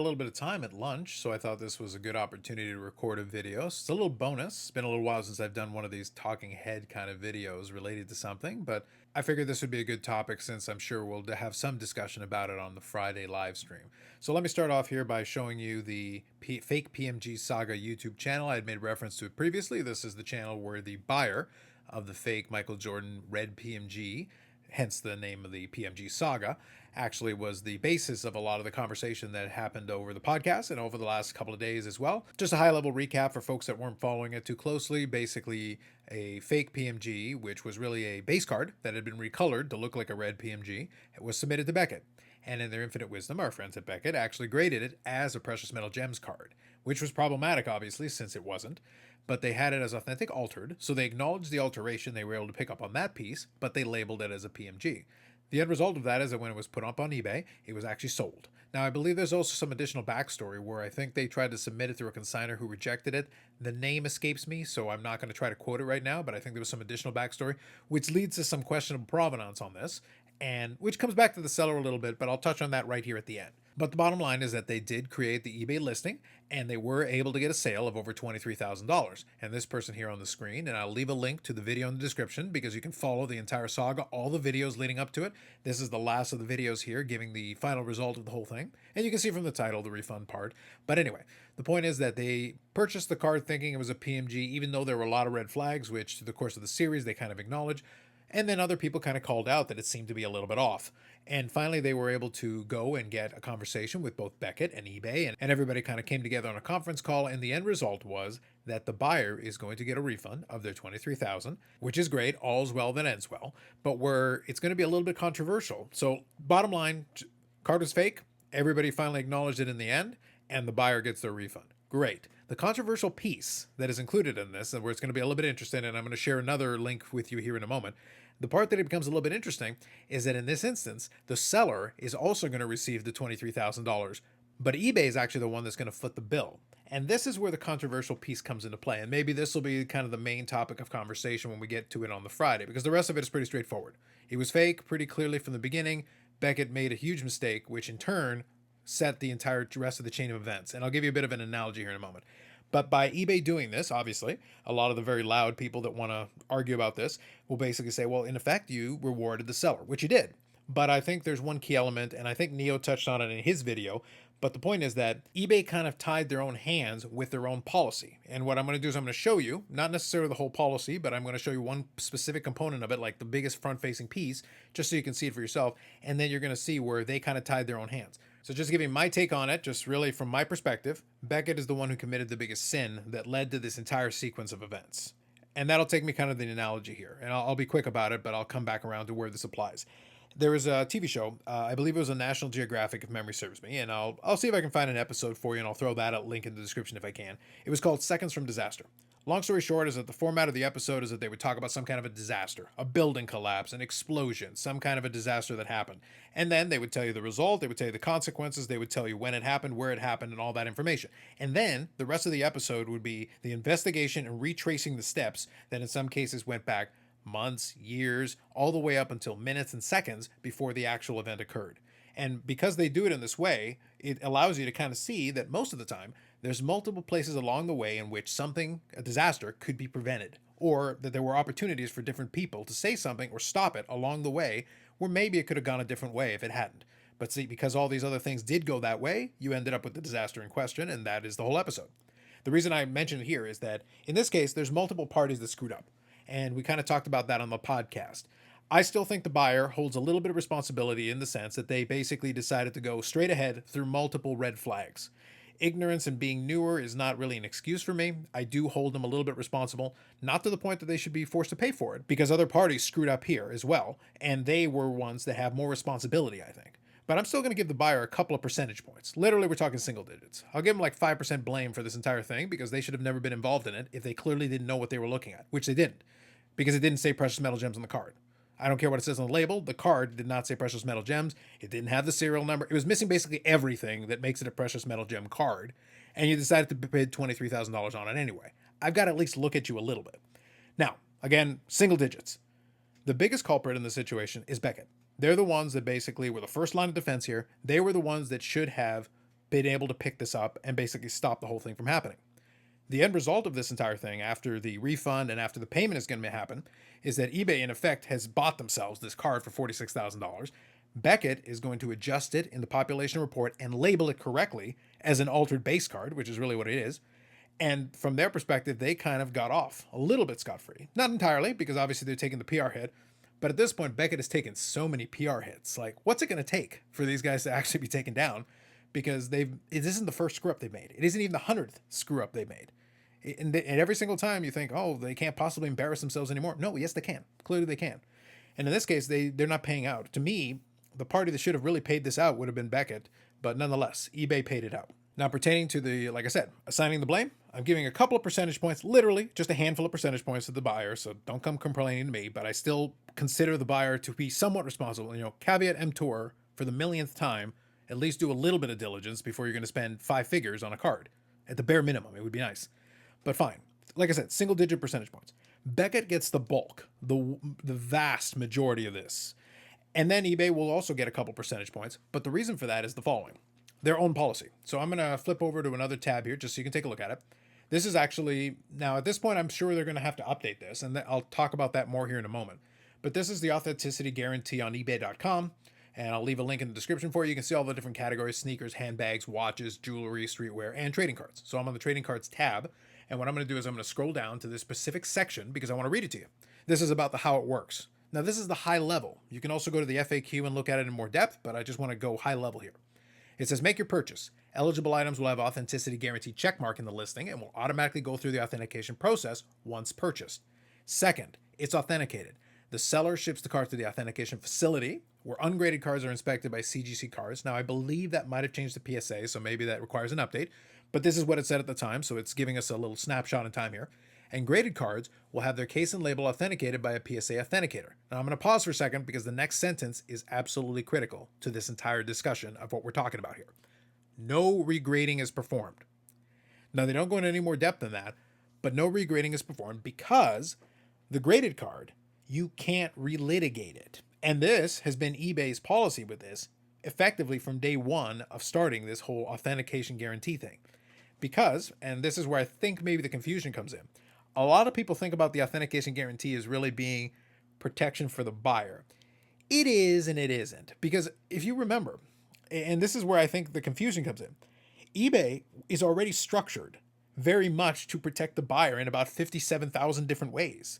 A little bit of time at lunch, so I thought this was a good opportunity to record a video. So it's a little bonus. It's been a little while since I've done one of these talking head kind of videos related to something, but I figured this would be a good topic since I'm sure we'll have some discussion about it on the Friday live stream. So let me start off here by showing you the fake PMG Saga YouTube channel. I had made reference to it previously. This is the channel where the buyer of the fake Michael Jordan red PMG, hence the name of the PMG Saga, actually was the basis of a lot of the conversation that happened over the podcast and over the last couple of days as well. Just a high level recap for folks that weren't following it too closely. Basically, a fake PMG, which was really a base card that had been recolored to look like a red PMG, was submitted to Beckett. And in their infinite wisdom, our friends at Beckett actually graded it as a precious metal gems card, which was problematic, obviously, since it wasn't. But they had it as authentic altered, so they acknowledged the alteration. They were able to pick up on that piece, but they labeled it as a PMG. The end result of that is that when it was put up on eBay, it was actually sold. Now, I believe there's also some additional backstory where I think they tried to submit it through a consignor who rejected it. The name escapes me, so I'm not going to try to quote it right now, but I think there was some additional backstory, which leads to some questionable provenance on this, and which comes back to the seller a little bit, but I'll touch on that right here at the end. But the bottom line is that they did create the eBay listing, and they were able to get a sale of over $23,000. And this person here on the screen, and I'll leave a link to the video in the description because you can follow the entire saga, all the videos leading up to it. This is the last of the videos here, giving the final result of the whole thing. And you can see from the title, the refund part. But anyway, the point is that they purchased the card thinking it was a PMG, even though there were a lot of red flags, which through the course of the series, they kind of acknowledge. And then other people kind of called out that it seemed to be a little bit off. And finally, they were able to go and get a conversation with both Beckett and eBay, and everybody kind of came together on a conference call. And the end result was that the buyer is going to get a refund of their $23,000, which is great. All's well that ends well. But where it's going to be a little bit controversial. So, bottom line, card was fake. Everybody finally acknowledged it in the end, and the buyer gets their refund. Great. The controversial piece that is included in this, and where it's going to be a little bit interesting, and I'm going to share another link with you here in a moment. The part that it becomes a little bit interesting is that in this instance, the seller is also going to receive the $23,000, but eBay is actually the one that's going to foot the bill. And this is where the controversial piece comes into play. And maybe this will be kind of the main topic of conversation when we get to it on the Friday, because the rest of it is pretty straightforward. It was fake pretty clearly from the beginning. Beckett made a huge mistake, which in turn set the entire rest of the chain of events. And I'll give you a bit of an analogy here in a moment. But by eBay doing this, obviously, a lot of the very loud people that want to argue about this will basically say, well, in effect, you rewarded the seller, which you did. But I think there's one key element, and I think Neo touched on it in his video. But the point is that eBay kind of tied their own hands with their own policy. And what I'm going to do is I'm going to show you, not necessarily the whole policy, but I'm going to show you one specific component of it, like the biggest front-facing piece, just so you can see it for yourself. And then you're going to see where they kind of tied their own hands. So just giving my take on it, just really from my perspective, Beckett is the one who committed the biggest sin that led to this entire sequence of events. And that'll take me kind of the analogy here. And I'll be quick about it, but I'll come back around to where this applies. There was a TV show, I believe it was a National Geographic, if memory serves me, and I'll see if I can find an episode for you, and I'll throw that link in the description if I can. It was called Seconds from Disaster. Long story short is that the format of the episode is that they would talk about some kind of a disaster, a building collapse, an explosion, some kind of a disaster that happened. And then they would tell you the result, they would tell you the consequences, they would tell you when it happened, where it happened, and all that information. And then the rest of the episode would be the investigation and retracing the steps that in some cases went back months, years, all the way up until minutes and seconds before the actual event occurred. And because they do it in this way, it allows you to kind of see that most of the time, there's multiple places along the way in which a disaster could be prevented, or that there were opportunities for different people to say something or stop it along the way, where maybe it could have gone a different way if it hadn't. But see, because all these other things did go that way, you ended up with the disaster in question, and that is the whole episode. The reason I mention it here is that, in this case, there's multiple parties that screwed up. And we kind of talked about that on the podcast. I still think the buyer holds a little bit of responsibility in the sense that they basically decided to go straight ahead through multiple red flags. Ignorance and being newer is not really an excuse for me. I do hold them a little bit responsible, not to the point that they should be forced to pay for it, because other parties screwed up here as well, and they were ones that have more responsibility, I think. But I'm still going to give the buyer a couple of percentage points. Literally, we're talking single digits. I'll give them like 5% blame for this entire thing because they should have never been involved in it if they clearly didn't know what they were looking at, which they didn't, because it didn't say precious metal gems on the card. I don't care what it says on the label. The card did not say precious metal gems. It didn't have the serial number. It was missing basically everything that makes it a precious metal gem card. And you decided to bid $23,000 on it anyway. I've got to at least look at you a little bit. Now, again, single digits. The biggest culprit in this situation is Beckett. They're the ones that basically were the first line of defense here. They were the ones that should have been able to pick this up and basically stop the whole thing from happening. The end result of this entire thing, after the refund and after the payment is going to happen, is that eBay, in effect, has bought themselves this card for $46,000. Beckett is going to adjust it in the population report and label it correctly as an altered base card, which is really what it is. And from their perspective, they kind of got off a little bit scot-free. Not entirely, because obviously they're taking the PR hit. But at this point, Beckett has taken so many PR hits. Like, what's it going to take for these guys to actually be taken down? Because it isn't the first screw-up they've made. It isn't even the 100th screw-up they've made. And every single time you think, oh, they can't possibly embarrass themselves anymore. No, yes, they can. Clearly they can. And in this case, they're not paying out. To me, the party that should have really paid this out would have been Beckett. But nonetheless, eBay paid it out. Now, pertaining to like I said, assigning the blame, I'm giving a couple of percentage points, literally just a handful of percentage points to the buyer. So don't come complaining to me, but I still consider the buyer to be somewhat responsible. Caveat emptor, for the millionth time, at least do a little bit of diligence before you're going to spend 5 figures on a card. At the bare minimum, it would be nice. But fine. Like I said, single-digit percentage points. Beckett gets the bulk, the vast majority of this. And then eBay will also get a couple percentage points. But the reason for that is the following. Their own policy. So I'm going to flip over to another tab here just so you can take a look at it. This is actually, now at this point, I'm sure they're going to have to update this, and I'll talk about that more here in a moment. But this is the authenticity guarantee on ebay.com, and I'll leave a link in the description for you. You can see all the different categories: sneakers, handbags, watches, jewelry, streetwear, and trading cards. So I'm on the trading cards tab, and what I'm going to do is I'm going to scroll down to this specific section because I want to read it to you. This is about how it works. Now, this is the high level. You can also go to the FAQ and look at it in more depth, but I just want to go high level here. It says, make your purchase. Eligible items will have authenticity guarantee checkmark in the listing and will automatically go through the authentication process once purchased. Second, it's authenticated. The seller ships the card to the authentication facility where ungraded cards are inspected by CGC Cards. Now, I believe that might have changed the PSA, so maybe that requires an update, but this is what it said at the time, so it's giving us a little snapshot in time here. And graded cards will have their case and label authenticated by a PSA authenticator. Now, I'm going to pause for a second because the next sentence is absolutely critical to this entire discussion of what we're talking about here. No regrading is performed. Now, they don't go into any more depth than that, but no regrading is performed because the graded card, you can't relitigate it. And this has been eBay's policy with this, effectively from day one of starting this whole authentication guarantee thing. Because, and this is where I think maybe the confusion comes in, a lot of people think about the authentication guarantee as really being protection for the buyer. It is and it isn't. Because if you remember, and this is where I think the confusion comes in, eBay is already structured very much to protect the buyer in about 57,000 different ways.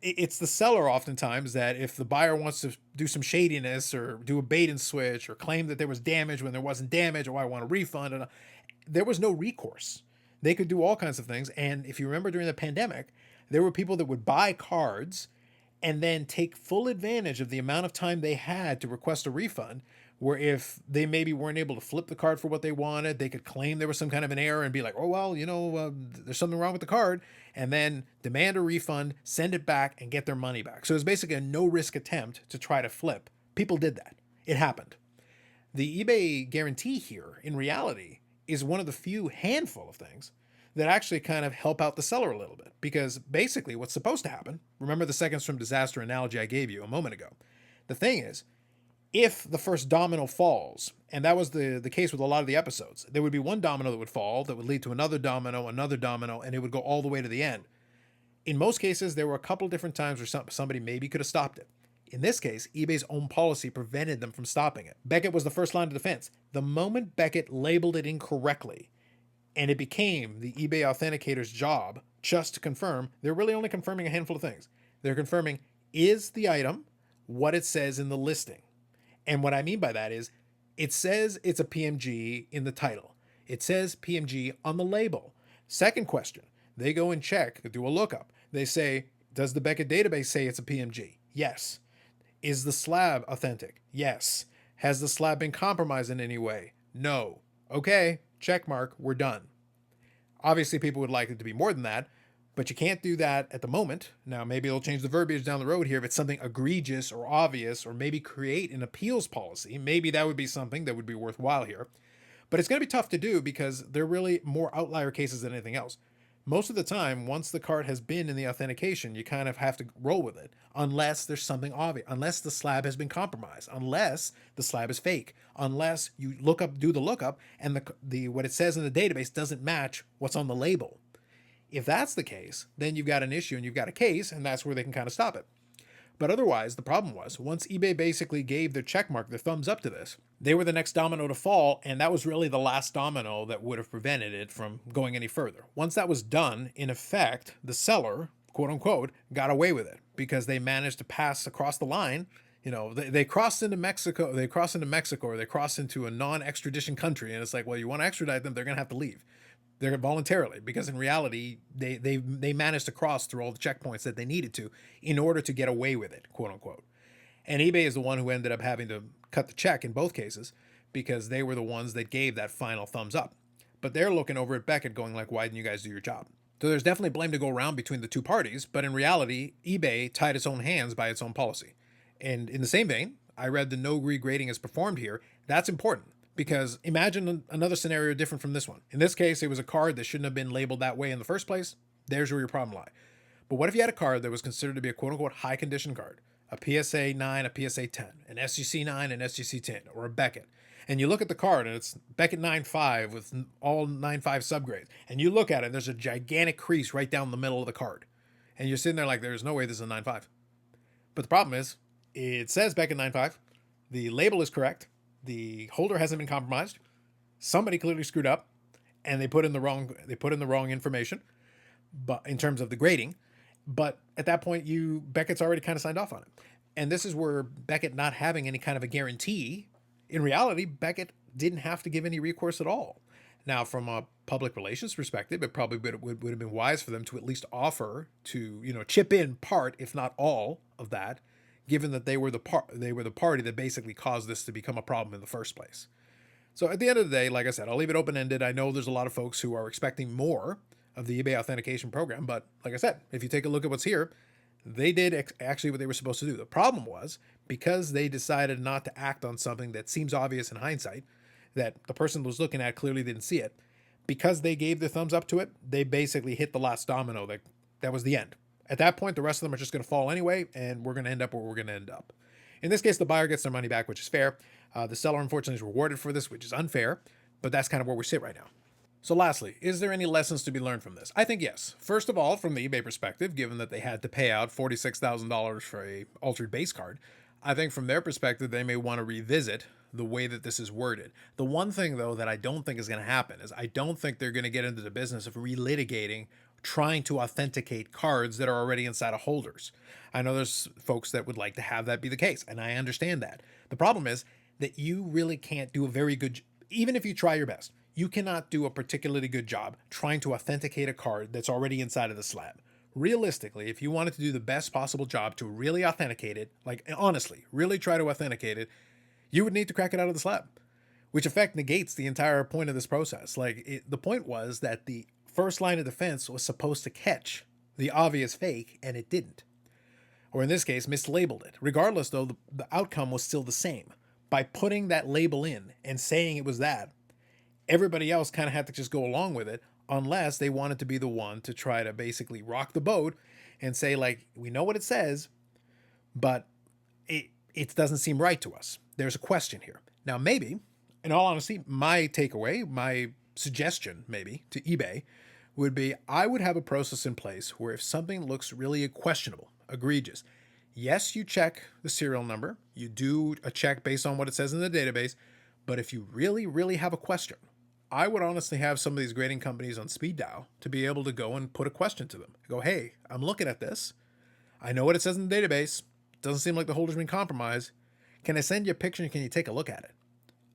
It's the seller oftentimes that if the buyer wants to do some shadiness or do a bait and switch or claim that there was damage when there wasn't damage, or I want a refund, there was no recourse. They could do all kinds of things. And if you remember during the pandemic, there were people that would buy cards and then take full advantage of the amount of time they had to request a refund, where if they maybe weren't able to flip the card for what they wanted, they could claim there was some kind of an error and be like, oh, well, there's something wrong with the card, and then demand a refund, send it back, and get their money back. So it was basically a no-risk attempt to try to flip. People did that. It happened. The eBay guarantee here, in reality, is one of the few handful of things that actually kind of help out the seller a little bit. Because basically what's supposed to happen, remember the seconds from disaster analogy I gave you a moment ago. The thing is, if the first domino falls, and that was the case with a lot of the episodes, there would be one domino that would fall that would lead to another domino, and it would go all the way to the end. In most cases, there were a couple different times where somebody maybe could have stopped it. In this case, eBay's own policy prevented them from stopping it. Beckett was the first line of defense. The moment Beckett labeled it incorrectly, and it became the eBay authenticator's job just to confirm, they're really only confirming a handful of things. They're confirming, is the item what it says in the listing? And what I mean by that is, it says it's a PMG in the title. It says PMG on the label. Second question, they go and check, do a lookup. They say, does the Beckett database say it's a PMG? Yes. Is the slab authentic? Yes. Has the slab been compromised in any way? No. Okay, check mark, we're done. Obviously, people would like it to be more than that, but you can't do that at the moment. Now, maybe they'll change the verbiage down the road here if it's something egregious or obvious, or maybe create an appeals policy. Maybe that would be something that would be worthwhile here. But it's going to be tough to do because they're really more outlier cases than anything else. Most of the time, once the card has been in the authentication, you kind of have to roll with it, unless there's something obvious, unless the slab has been compromised, unless the slab is fake, unless you look up, do the lookup, and the what it says in the database doesn't match what's on the label. If that's the case, then you've got an issue and you've got a case, and that's where they can kind of stop it. But otherwise, the problem was, once eBay basically gave their check mark, their thumbs up to this, they were the next domino to fall, and that was really the last domino that would have prevented it from going any further. Once that was done, in effect, the seller, quote unquote, got away with it because they managed to pass across the line. You know, they crossed into Mexico, or they crossed into a non-extradition country, and it's like, well, you want to extradite them, they're going to have to leave. They're voluntarily, because in reality, they managed to cross through all the checkpoints that they needed to in order to get away with it, quote unquote. And eBay is the one who ended up having to cut the check in both cases because they were the ones that gave that final thumbs up. But they're looking over at Beckett going like, why didn't you guys do your job? So there's definitely blame to go around between the two parties, but in reality, eBay tied its own hands by its own policy. And in the same vein, I read the no regrading is performed here. That's important. Because imagine another scenario different from this one. In this case, it was a card that shouldn't have been labeled that way in the first place. There's where your problem lie. But what if you had a card that was considered to be a quote-unquote high condition card? A PSA 9, a PSA 10, an SGC 9, an SGC 10, or a Beckett. And you look at the card, and it's Beckett 9.5 with all 9.5 subgrades. And you look at it, and there's a gigantic crease right down the middle of the card. And you're sitting there like, there's no way this is a 9.5. But the problem is, it says Beckett 9.5. The label is correct. The holder hasn't been compromised. Somebody clearly screwed up, and they put in the wrong information, but in terms of the grading. But at that point, Beckett's already kind of signed off on it, and this is where Beckett not having any kind of a guarantee. In reality, Beckett didn't have to give any recourse at all. Now, from a public relations perspective, it probably would have been wise for them to at least offer to chip in part, if not all, of that, given that they were the party that basically caused this to become a problem in the first place. So at the end of the day, like I said, I'll leave it open-ended. I know there's a lot of folks who are expecting more of the eBay authentication program, but like I said, if you take a look at what's here, they did actually what they were supposed to do. The problem was, because they decided not to act on something that seems obvious in hindsight, that the person was looking at clearly didn't see it, because they gave their thumbs up to it, they basically hit the last domino. That was the end. At that point, the rest of them are just going to fall anyway, and we're going to end up where we're going to end up. In this case, the buyer gets their money back, which is fair. The seller, unfortunately, is rewarded for this, which is unfair, but that's kind of where we sit right now. So lastly, is there any lessons to be learned from this? I think yes. First of all, from the eBay perspective, given that they had to pay out $46,000 for a altered base card, I think from their perspective, they may want to revisit the way that this is worded. The one thing, though, that I don't think is going to happen is I don't think they're going to get into the business of relitigating trying to authenticate cards that are already inside of holders. I know there's folks that would like to have that be the case, and I understand that. The problem is that you really can't do a very good, even if you try your best, you cannot do a particularly good job trying to authenticate a card that's already inside of the slab. Realistically, if you wanted to do the best possible job to really authenticate it, like honestly, really try to authenticate it, you would need to crack it out of the slab, which in fact negates the entire point of this process. The point was that the first line of defense was supposed to catch the obvious fake, and it didn't. Or in this case, mislabeled it. Regardless, though, the outcome was still the same. By putting that label in and saying it was that, everybody else kind of had to just go along with it, unless they wanted to be the one to try to basically rock the boat and say, like, we know what it says, but it doesn't seem right to us. There's a question here. Now, maybe, in all honesty, my takeaway, my suggestion maybe to eBay would be I would have a process in place where if something looks really questionable, egregious, yes, you check the serial number, you do a check based on what it says in the database, but if you really, really have a question, I would honestly have some of these grading companies on speed dial to be able to go and put a question to them. Go, hey, I'm looking at this. I know what it says in the database. Doesn't seem like the holder's been compromised. Can I send you a picture and can you take a look at it?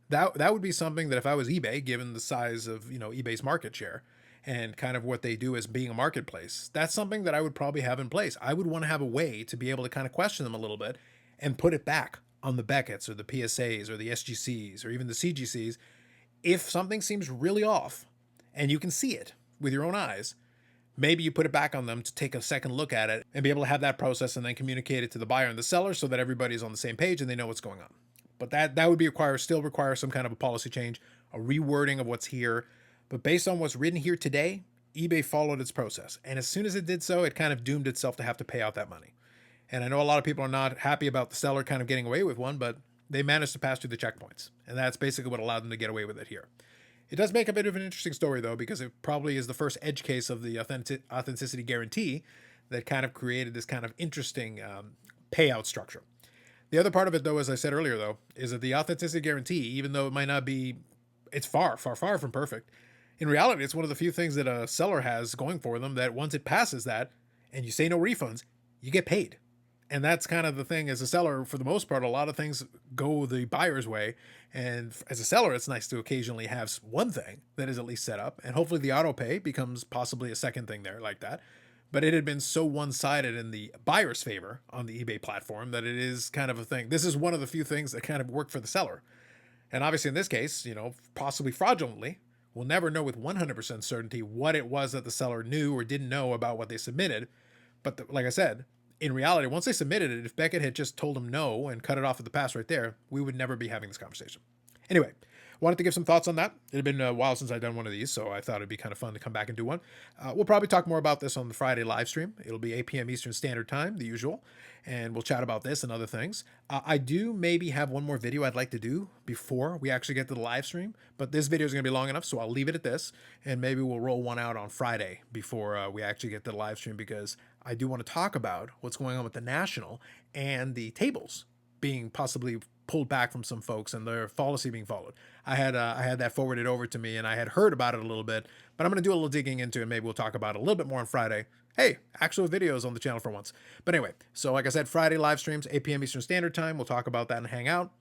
That would be something that if I was eBay, given the size of eBay's market share and kind of what they do as being a marketplace, that's something that I would probably have in place. I would want to have a way to be able to kind of question them a little bit and put it back on the Becketts or the PSAs or the SGCs or even the CGCs. If something seems really off and you can see it with your own eyes, maybe you put it back on them to take a second look at it and be able to have that process and then communicate it to the buyer and the seller so that everybody's on the same page and they know what's going on. But that would still require some kind of a policy change, a rewording of what's here. But based on what's written here today, eBay followed its process. And as soon as it did so, it kind of doomed itself to have to pay out that money. And I know a lot of people are not happy about the seller kind of getting away with one, but they managed to pass through the checkpoints. And that's basically what allowed them to get away with it here. It does make a bit of an interesting story, though, because it probably is the first edge case of the authenticity guarantee that kind of created this kind of interesting payout structure. The other part of it, though, as I said earlier, though, is that the authenticity guarantee, even though it might not be, it's far, far, far from perfect. In reality, it's one of the few things that a seller has going for them that once it passes that and you say no refunds, you get paid. And that's kind of the thing as a seller, for the most part, a lot of things go the buyer's way. And as a seller, it's nice to occasionally have one thing that is at least set up. And hopefully the auto pay becomes possibly a second thing there like that. But it had been so one-sided in the buyer's favor on the eBay platform that it is kind of a thing. This is one of the few things that kind of work for the seller. And obviously in this case, possibly fraudulently, we'll never know with 100% certainty what it was that the seller knew or didn't know about what they submitted. But like I said, in reality, once they submitted it, if Beckett had just told him no and cut it off at the pass right there, we would never be having this conversation. Anyway, wanted to give some thoughts on that. It had been a while since I'd done one of these, so I thought it'd be kind of fun to come back and do one. We'll probably talk more about this on the Friday live stream. It'll be 8 p.m. Eastern Standard Time, the usual, and we'll chat about this and other things. I do maybe have one more video I'd like to do before we actually get to the live stream, but this video is going to be long enough, so I'll leave it at this, and maybe we'll roll one out on Friday before we actually get to the live stream, because I do want to talk about what's going on with the National and the tables being possibly pulled back from some folks and their policy being followed. I had that forwarded over to me, and I had heard about it a little bit, but I'm going to do a little digging into it. Maybe we'll talk about it a little bit more on Friday. Hey, actual videos on the channel for once. But anyway, so like I said, Friday live streams, 8 p.m. Eastern Standard Time. We'll talk about that and hang out.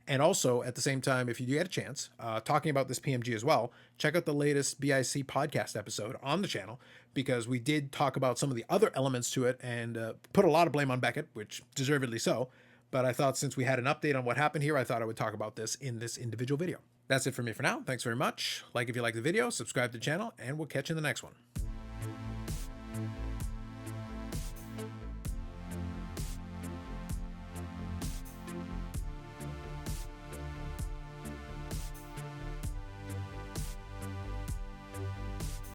And also, at the same time, if you do get a chance, talking about this PMG as well, check out the latest BIC podcast episode on the channel, because we did talk about some of the other elements to it and put a lot of blame on Beckett, which deservedly so. But I thought since we had an update on what happened here, I thought I would talk about this in this individual video. That's it for me for now. Thanks very much. Like if you like the video, subscribe to the channel, and we'll catch you in the next one.